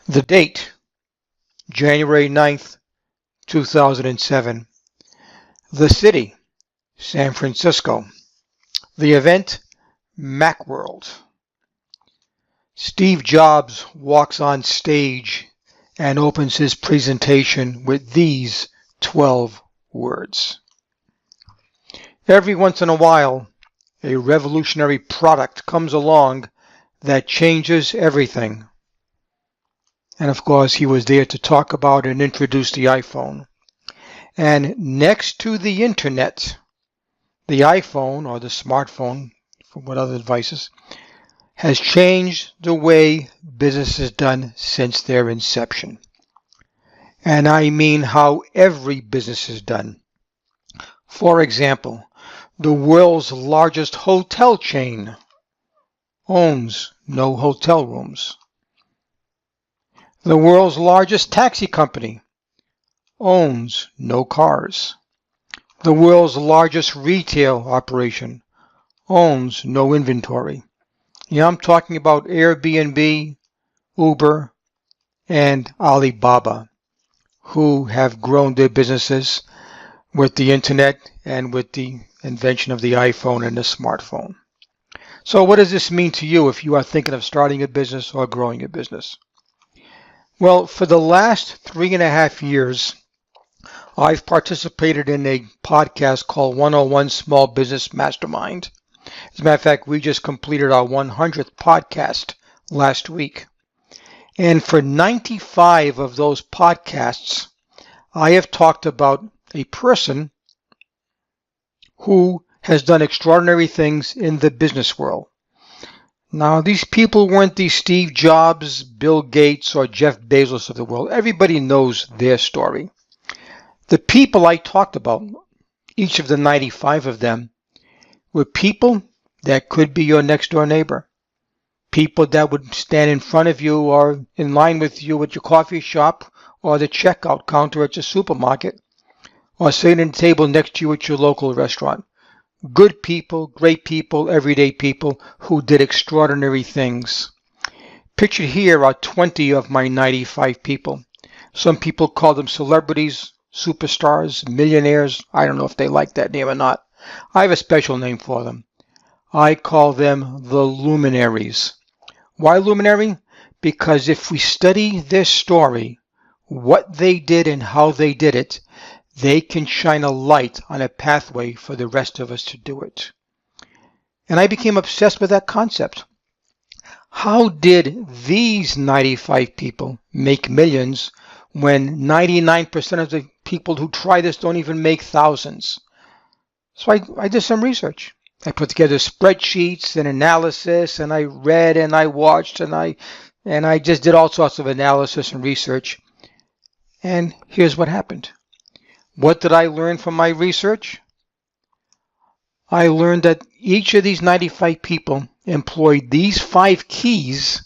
The date, January 9th, 2007. The city, San Francisco. The event, Macworld. Steve Jobs walks on stage and opens his presentation with these 12 words. Every once in a while, a revolutionary product comes along that changes everything. And of course, he was there to talk about and introduce the iPhone. And next to the internet, the iPhone or the smartphone, for what other devices, has changed the way business is done since their inception. And I mean how every business is done. For example, the world's largest hotel chain owns no hotel rooms. The world's largest taxi company owns no cars. The world's largest retail operation owns no inventory. Yeah, I'm talking about Airbnb, Uber, and Alibaba, who have grown their businesses with the internet and with the invention of the iPhone and the smartphone. So what does this mean to you if you are thinking of starting a business or growing a business? Well, for the last 3.5 years, I've participated in a podcast called 101 Small Business Mastermind. As a matter of fact, we just completed our 100th podcast last week. And for 95 of those podcasts, I have talked about a person who has done extraordinary things in the business world. Now, these people weren't the Steve Jobs, Bill Gates, or Jeff Bezos of the world. Everybody knows their story. The people I talked about, each of the 95 of them, were people that could be your next door neighbor. People that would stand in front of you or in line with you at your coffee shop or the checkout counter at your supermarket or sitting at a table next to you at your local restaurant. Good people, great people, everyday people who did extraordinary things. Pictured here are 20 of my 95 people. Some people call them celebrities, superstars, millionaires. I don't know if they like that name or not. I have a special name for them. I call them the luminaries. Why luminary? Because if we study their story, what they did and how they did it, they can shine a light on a pathway for the rest of us to do it. And I became obsessed with that concept. How did these 95 people make millions when 99% of the people who try this don't even make thousands? So I did some research. I put together spreadsheets and analysis, and I read and I watched and I just did all sorts of analysis and research. And here's what happened. What did I learn from my research? I learned that each of these 95 people employed these 5 keys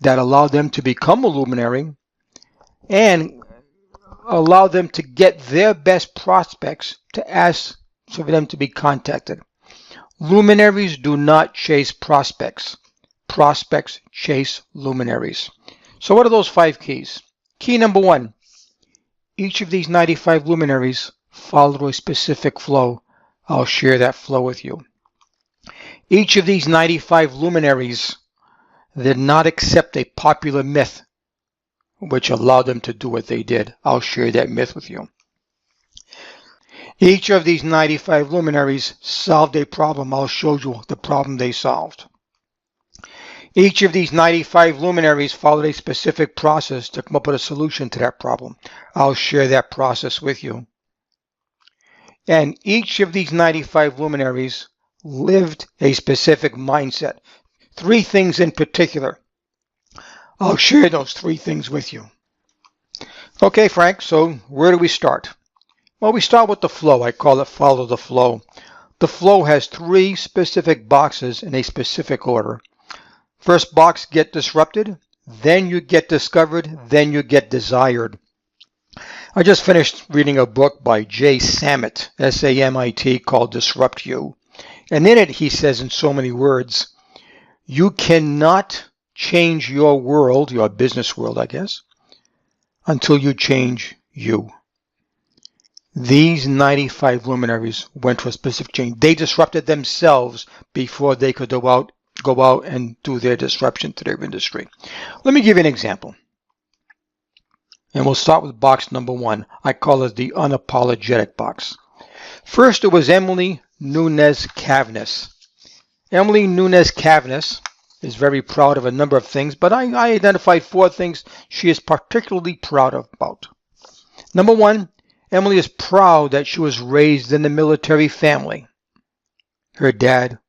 that allowed them to become a luminary and allow them to get their best prospects to ask for them to be contacted. Luminaries do not chase prospects. Prospects chase luminaries. So what are those 5 keys? Key number 1. Each of these 95 luminaries followed a specific flow. I'll share that flow with you. Each of these 95 luminaries did not accept a popular myth which allowed them to do what they did. I'll share that myth with you. Each of these 95 luminaries solved a problem. I'll show you the problem they solved. Each of these 95 luminaries followed a specific process to come up with a solution to that problem. I'll share that process with you. And each of these 95 luminaries lived a specific mindset. 3 things in particular. I'll share those 3 things with you. Okay, Frank, so where do we start? Well, we start with the flow. I call it follow the flow. The flow has 3 specific boxes in a specific order. First box, get disrupted, then you get discovered, then you get desired. I just finished reading a book by Jay Samit, S-A-M-I-T, called Disrupt You. And in it, he says in so many words, you cannot change your world, your business world, I guess, until you change you. These 95 luminaries went for a specific change. They disrupted themselves before they could go out and do their disruption to their industry. Let me give you an example. And we'll start with box number 1. I call it the unapologetic box. First, it was Emily Nunez Cavness. Emily Nunez Cavness is very proud of a number of things, but I identified 4 things she is particularly proud about. Number 1, Emily is proud that she was raised in a military family. Her dad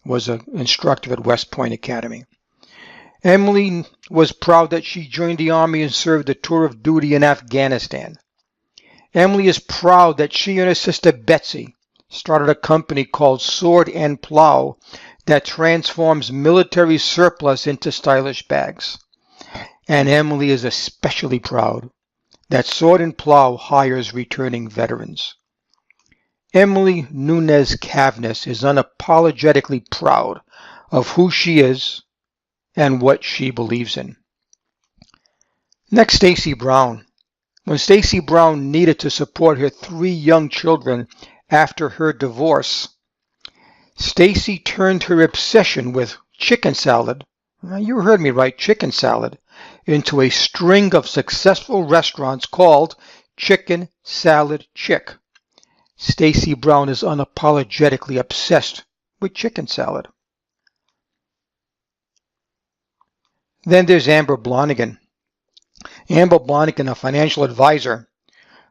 was an instructor at West Point Academy. Emily was proud that she joined the Army and served a tour of duty in Afghanistan. Emily is proud that she and her sister Betsy started a company called Sword and Plow that transforms military surplus into stylish bags. And Emily is especially proud that Sword and Plow hires returning veterans. Emily Nunez Cavness is unapologetically proud of who she is and what she believes in. Next, Stacy Brown. When Stacy Brown needed to support her 3 young children after her divorce, Stacy turned her obsession with chicken salad, you heard me right, chicken salad, into a string of successful restaurants called Chicken Salad Chick. Stacy Brown is unapologetically obsessed with chicken salad. Then there's Amber Blonigan. Amber Blonigan, a financial advisor,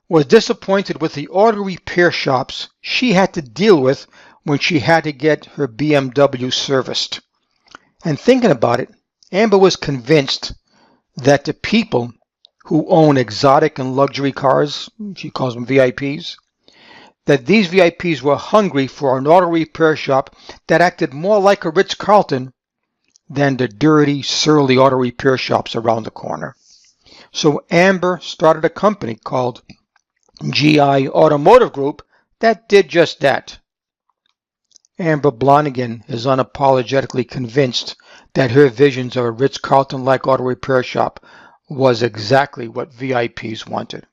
was disappointed with the auto repair shops she had to deal with when she had to get her BMW serviced. And thinking about it, Amber was convinced that the people who own exotic and luxury cars, she calls them VIPs, that these VIPs were hungry for an auto repair shop that acted more like a Ritz-Carlton than the dirty, surly auto repair shops around the corner. So Amber started a company called GI Automotive Group that did just that. Amber Blonigan is unapologetically convinced that her visions of a Ritz-Carlton-like auto repair shop was exactly what VIPs wanted.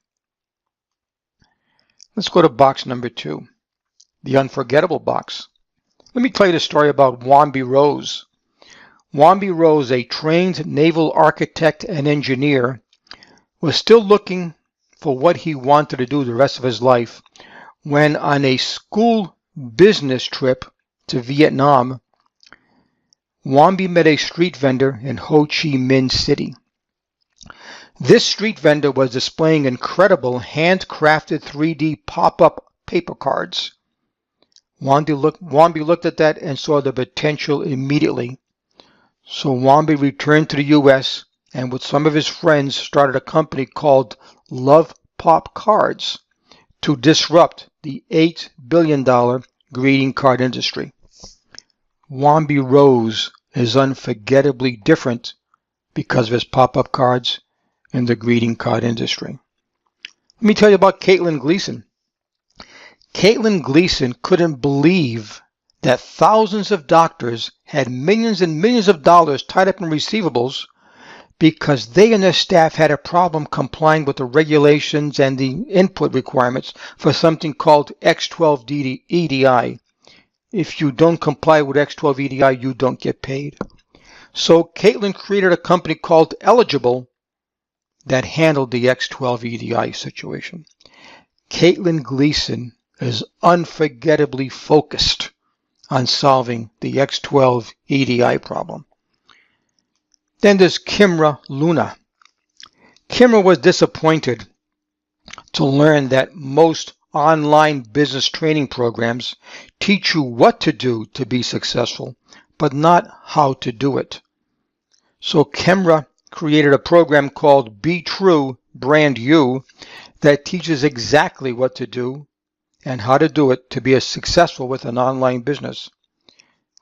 Let's go to box number 2, the unforgettable box. Let me tell you the story about Wambi Rose. Wambi Rose, a trained naval architect and engineer, was still looking for what he wanted to do the rest of his life when, on a school business trip to Vietnam, Wambi met a street vendor in Ho Chi Minh City. This street vendor was displaying incredible handcrafted 3D pop-up paper cards. Wambi looked at that and saw the potential immediately. So Wambi returned to the U.S. and with some of his friends started a company called Love Pop Cards to disrupt the $8 billion greeting card industry. Wambi Rose is unforgettably different because of his pop-up cards in the greeting card industry. Let me tell you about Caitlin Gleason. Caitlin Gleason couldn't believe that thousands of doctors had millions and millions of dollars tied up in receivables because they and their staff had a problem complying with the regulations and the input requirements for something called X12 EDI. If you don't comply with X12 EDI, you don't get paid. So Caitlin created a company called Eligible that handled the X12 EDI situation. Caitlin Gleason is unforgettably focused on solving the X12 EDI problem. Then there's Kimra Luna. Kimra was disappointed to learn that most online business training programs teach you what to do to be successful, but not how to do it. So Kimra created a program called Be True, Brand You that teaches exactly what to do and how to do it to be successful with an online business.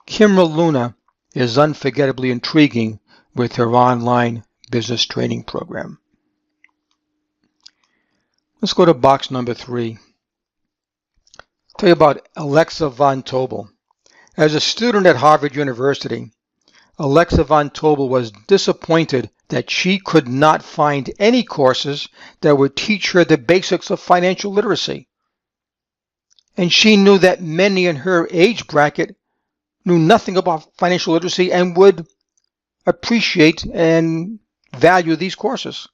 Kimra Luna is unforgettably intriguing with her online business training program. Let's go to box number 3. I'll tell you about Alexa von Tobel. As a student at Harvard University, Alexa von Tobel was disappointed that she could not find any courses that would teach her the basics of financial literacy. And she knew that many in her age bracket knew nothing about financial literacy and would appreciate and value these courses.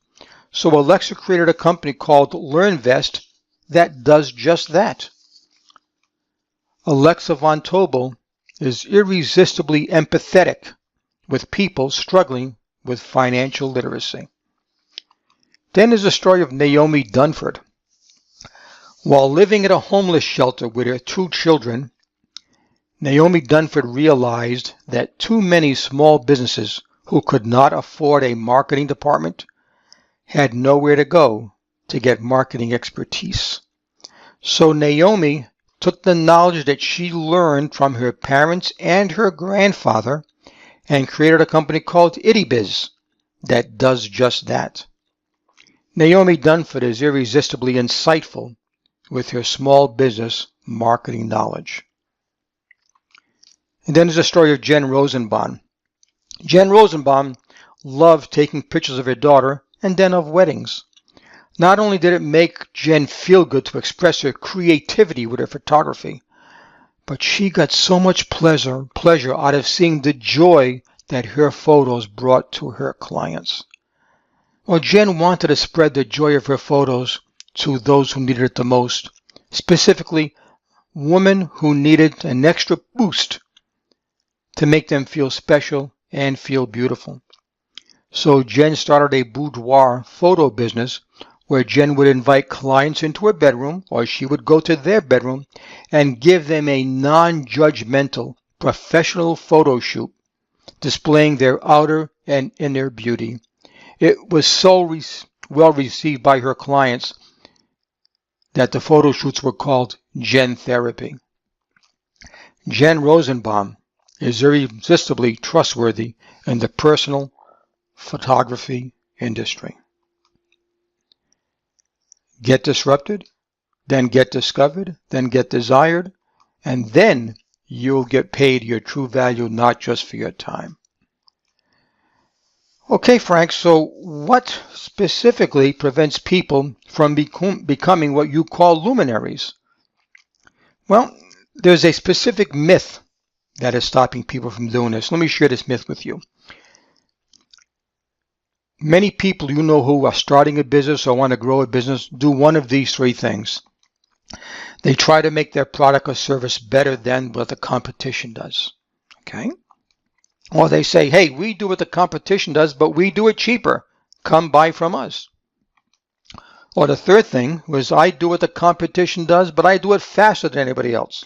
So Alexa created a company called LearnVest that does just that. Alexa von Tobel is irresistibly empathetic with people struggling with financial literacy. Then there's the story of Naomi Dunford. While living at a homeless shelter with her 2 children, Naomi Dunford realized that too many small businesses who could not afford a marketing department had nowhere to go to get marketing expertise. So Naomi took the knowledge that she learned from her parents and her grandfather and created a company called IttyBiz that does just that. Naomi Dunford is irresistibly insightful with her small business marketing knowledge. And then there's the story of Jen Rosenbaum. Jen Rosenbaum loved taking pictures of her daughter and then of weddings. Not only did it make Jen feel good to express her creativity with her photography, but she got so much pleasure out of seeing the joy that her photos brought to her clients. Well, Jen wanted to spread the joy of her photos to those who needed it the most, specifically women who needed an extra boost to make them feel special and feel beautiful. So Jen started a boudoir photo business where Jen would invite clients into her bedroom, or she would go to their bedroom and give them a non-judgmental professional photo shoot displaying their outer and inner beauty. It was so well received by her clients that the photo shoots were called Jen Therapy. Jen Rosenbaum is irresistibly trustworthy in the personal photography industry. Get disrupted, then get discovered, then get desired, and then you'll get paid your true value, not just for your time. Okay, Frank, so what specifically prevents people from becoming what you call luminaries? Well, there's a specific myth that is stopping people from doing this. Let me share this myth with you. Many people you know who are starting a business or want to grow a business do one of these 3 things. They try to make their product or service better than what the competition does. Okay? Or they say, hey, we do what the competition does, but we do it cheaper. Come buy from us. Or the 3rd thing was, I do what the competition does, but I do it faster than anybody else.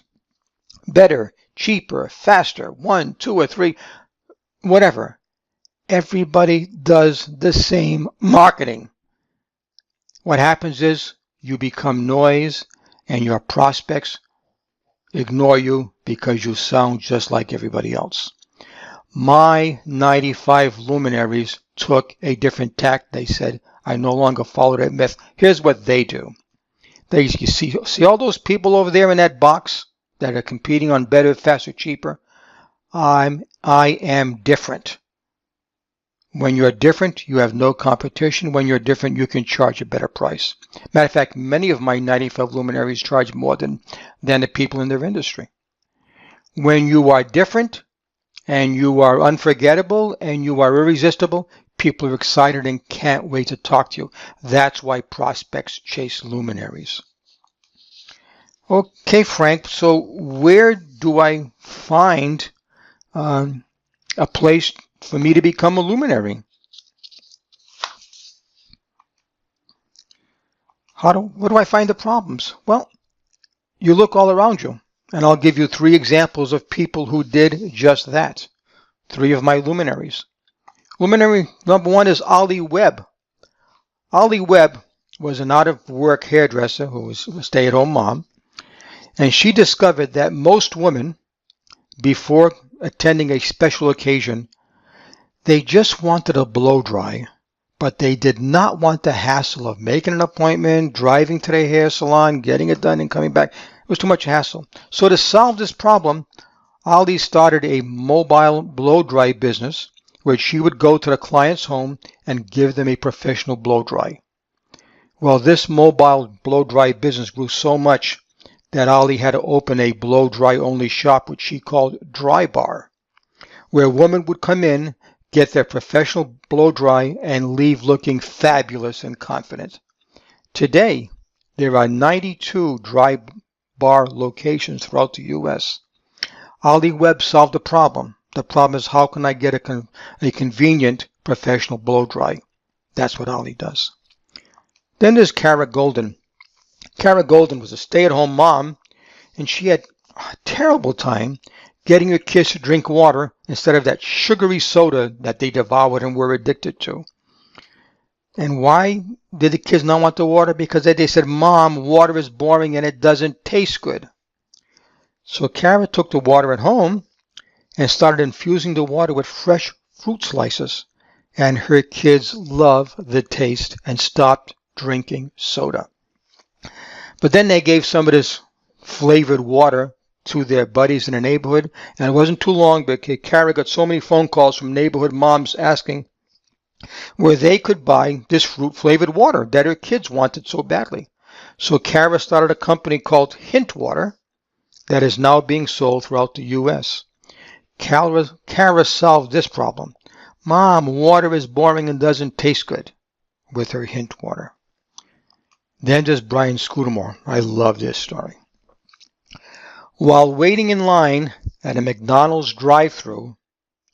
Better, cheaper, faster, 1, 2, or 3, whatever. Everybody does the same marketing. What happens is you become noise and your prospects ignore you because you sound just like everybody else. My 95 luminaries took a different tack. They said, I no longer follow that myth. Here's what they do. You see all those people over there in that box that are competing on better, faster, cheaper? I am different. When you're different, you have no competition. When you're different, you can charge a better price. Matter of fact, many of my 95 luminaries charge more than the people in their industry. When you are different and you are unforgettable and you are irresistible, people are excited and can't wait to talk to you. That's why prospects chase luminaries. Okay, Frank, so where do I find a place for me to become a luminary? Where do I find the problems? Well, you look all around you, and I'll give you 3 examples of people who did just that. 3 of my luminaries. Luminary number 1 is Ollie Webb. Ollie Webb was an out-of-work hairdresser who was a stay-at-home mom, and she discovered that most women, before attending a special occasion, they just wanted a blow dry, but they did not want the hassle of making an appointment, driving to the hair salon, getting it done, and coming back. It was too much hassle. So to solve this problem, Ollie started a mobile blow dry business where she would go to the client's home and give them a professional blow dry. Well, this mobile blow dry business grew so much that Ollie had to open a blow dry only shop, which she called Dry Bar, where women would come in, get their professional blow dry, and leave looking fabulous and confident. Today, there are 92 Dry Bar locations throughout the U.S. Ollie Webb solved the problem. The problem is, how can I get a convenient professional blow dry? That's what Ollie does. Then there's Kara Golden. Kara Golden was a stay-at-home mom, and she had a terrible time getting her kids to drink water instead of that sugary soda that they devoured and were addicted to. And why did the kids not want the water? Because they said, "Mom, water is boring and it doesn't taste good." So Kara took the water at home and started infusing the water with fresh fruit slices, and her kids loved the taste and stopped drinking soda. But then they gave some of this flavored water to their buddies in the neighborhood, and it wasn't too long, but Kara got so many phone calls from neighborhood moms asking where they could buy this fruit-flavored water that her kids wanted so badly. So Kara started a company called Hint Water that is now being sold throughout the U.S. Kara solved this problem. "Mom, water is boring and doesn't taste good," with her Hint Water. Then there's Brian Scudamore. I love this story. While waiting in line at a McDonald's drive-thru,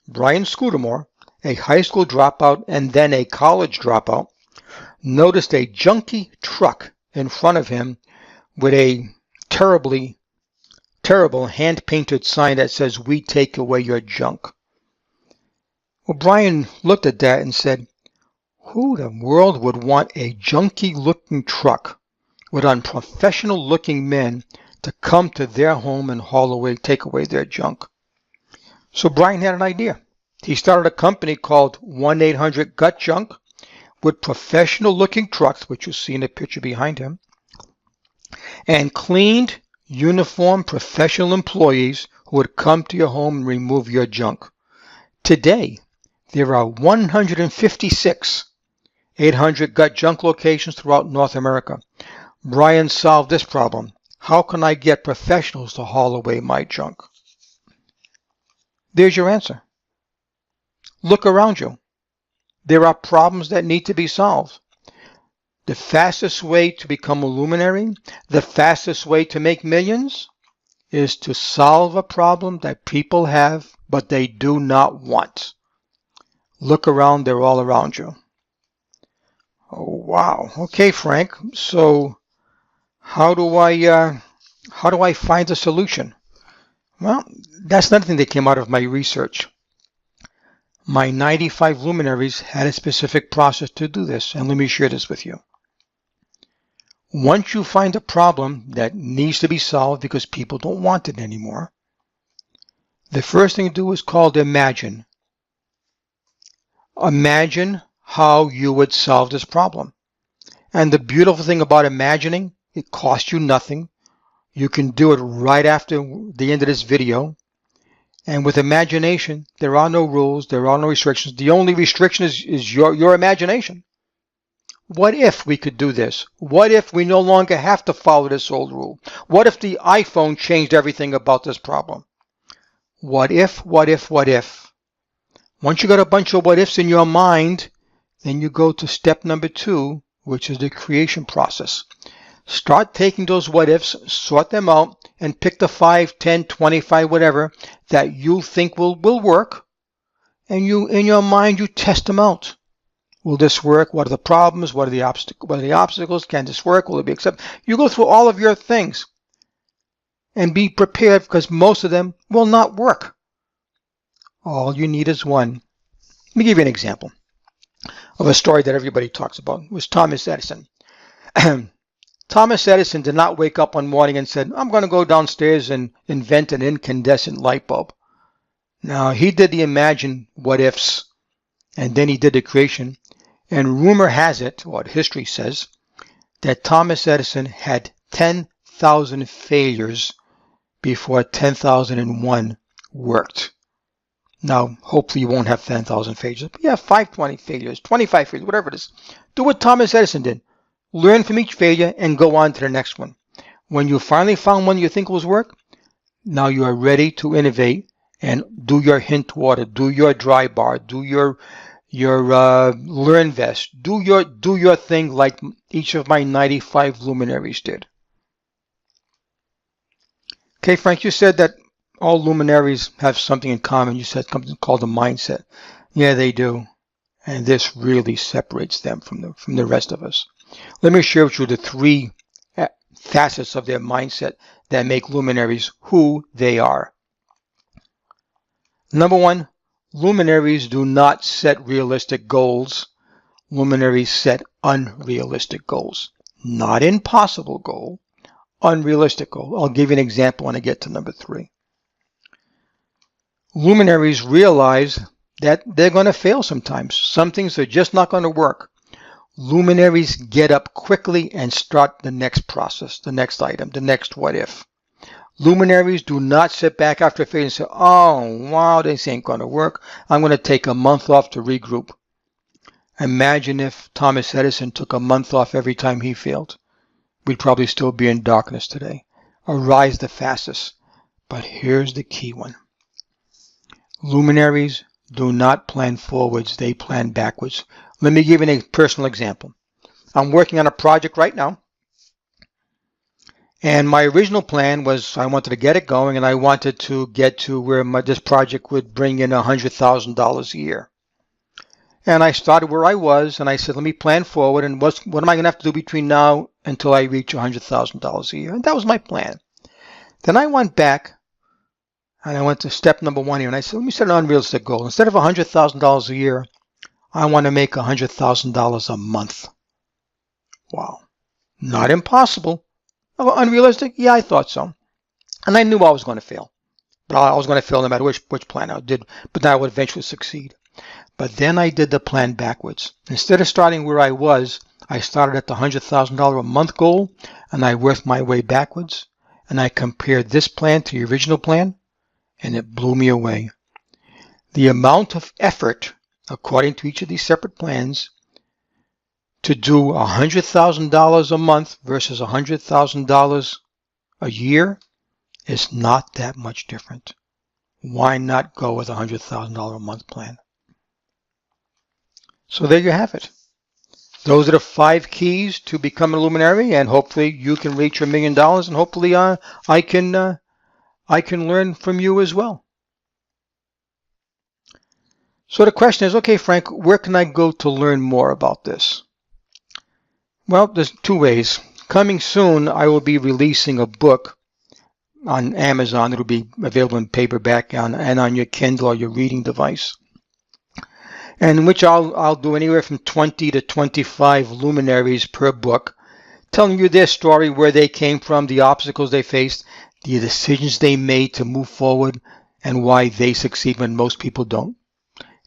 Brian Scudamore, a high school dropout and then a college dropout, noticed a junky truck in front of him with a terrible hand-painted sign that says, "We take away your junk." Well, Brian looked at that and said, who in the world would want a junky-looking truck with unprofessional-looking men to come to their home and take away their junk? So Brian had an idea. He started a company called 1-800-GUT-JUNK with professional-looking trucks, which you see in the picture behind him, and cleaned, uniformed professional employees who would come to your home and remove your junk. Today, there are 156 800-GUT-JUNK locations throughout North America. Brian solved this problem. How can I get professionals to haul away my junk? There's your answer. Look around you. There are problems that need to be solved. The fastest way to become a luminary, the fastest way to make millions, is to solve a problem that people have, but they do not want. Look around, they're all around you. Oh, wow. Okay, Frank. So how do I find a solution? Well, that's another thing that came out of my research. My 95 luminaries had a specific process to do this, and let me share this with you. Once you find a problem that needs to be solved because people don't want it anymore, the first thing to do is called imagine. Imagine how you would solve this problem. And the beautiful thing about imagining, it costs you nothing. You can do it right after the end of this video. And with imagination, there are no rules, there are no restrictions. The only restriction is your imagination. What if we could do this? What if we no longer have to follow this old rule? What if the iPhone changed everything about this problem? What if, what if, what if? Once you got a bunch of what ifs in your mind, then you go to step number 2, which is the creation process. Start taking those what ifs, sort them out, and pick the 5, 10, 25, whatever that you think will work. And you, in your mind, you test them out. Will this work? What are the problems? What are the obstacles? Can this work? Will it be accepted? You go through all of your things and be prepared, because most of them will not work. All you need is one. Let me give you an example of a story that everybody talks about. It was Thomas Edison. Thomas Edison did not wake up one morning and said, I'm going to go downstairs and invent an incandescent light bulb. Now, he did the imagine what ifs, and then he did the creation. And rumor has it, or history says, that Thomas Edison had 10,000 failures before 10,001 worked. Now, hopefully you won't have 10,000 failures. But yeah, 520 failures, 25 failures, whatever it is. Do what Thomas Edison did. Learn from each failure and go on to the next one. When you finally found one you think will work, now you are ready to innovate and do your hint water, do your dry bar, do your LearnVest, do your thing like each of my 95 luminaries did. Okay, Frank, you said that all luminaries have something in common. You said something called a mindset. Yeah, they do. And this really separates them from the rest of us. Let me share with you the 3 facets of their mindset that make luminaries who they are. Number 1, luminaries do not set realistic goals. Luminaries set unrealistic goals. Not impossible goal, unrealistic goal. I'll give you an example when I get to number 3. Luminaries realize that they're going to fail sometimes. Some things are just not going to work. Luminaries get up quickly and start the next process, the next item, the next what if. Luminaries do not sit back after failure and say, oh, wow, this ain't going to work. I'm going to take a month off to regroup. Imagine if Thomas Edison took a month off every time he failed. We'd probably still be in darkness today. Arise the fastest. But here's the key one. Luminaries do not plan forwards, they plan backwards. Let me give you a personal example. I'm working on a project right now. And my original plan was I wanted to get it going, and I wanted to get to where this project would bring in $100,000 a year. And I started where I was, and I said, let me plan forward, and what am I going to have to do between now until I reach $100,000 a year? And that was my plan. Then I went back, and I went to step number 1 here, and I said, let me set an unrealistic goal. Instead of $100,000 a year, I want to make $100,000 a month. Wow. Not impossible. Unrealistic? Yeah, I thought so. And I knew I was going to fail. But I was going to fail no matter which plan I did, but I would eventually succeed. But then I did the plan backwards. Instead of starting where I was, I started at the $100,000 a month goal, and I worked my way backwards, and I compared this plan to the original plan, and it blew me away. The amount of effort, according to each of these separate plans, to do $100,000 a month versus $100,000 a year is not that much different. Why not go with a $100,000 a month plan? So there you have it. Those are the 5 keys to become a luminary, and hopefully you can reach $1 million, and hopefully I can learn from you as well. So the question is, okay, Frank, where can I go to learn more about this? Well, there's 2 ways. Coming soon, I will be releasing a book on Amazon. It'll be available in paperback and on your Kindle or your reading device, and in which I'll do anywhere from 20 to 25 luminaries per book, telling you their story, where they came from, the obstacles they faced, the decisions they made to move forward, and why they succeed when most people don't.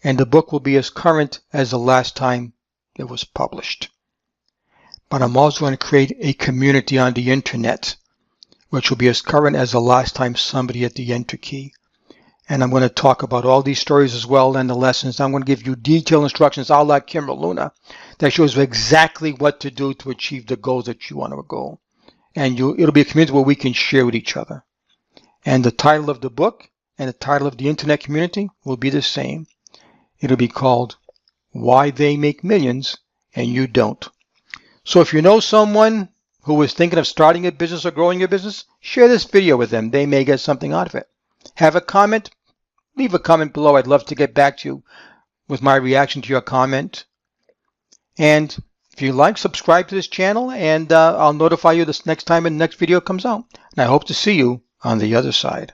And the book will be as current as the last time it was published. But I'm also going to create a community on the internet, which will be as current as the last time somebody hit the enter key. And I'm going to talk about all these stories as well, and the lessons. I'm going to give you detailed instructions, a la Kimra Luna, that shows you exactly what to do to achieve the goals that you want to go. And it'll be a community where we can share with each other. And the title of the book and the title of the internet community will be the same. It'll be called Why They Make Millions and You Don't. So if you know someone who is thinking of starting a business or growing your business, share this video with them. They may get something out of it. Have a comment? Leave a comment below. I'd love to get back to you with my reaction to your comment. And if you like, subscribe to this channel, and I'll notify you this next time the next video comes out. And I hope to see you on the other side.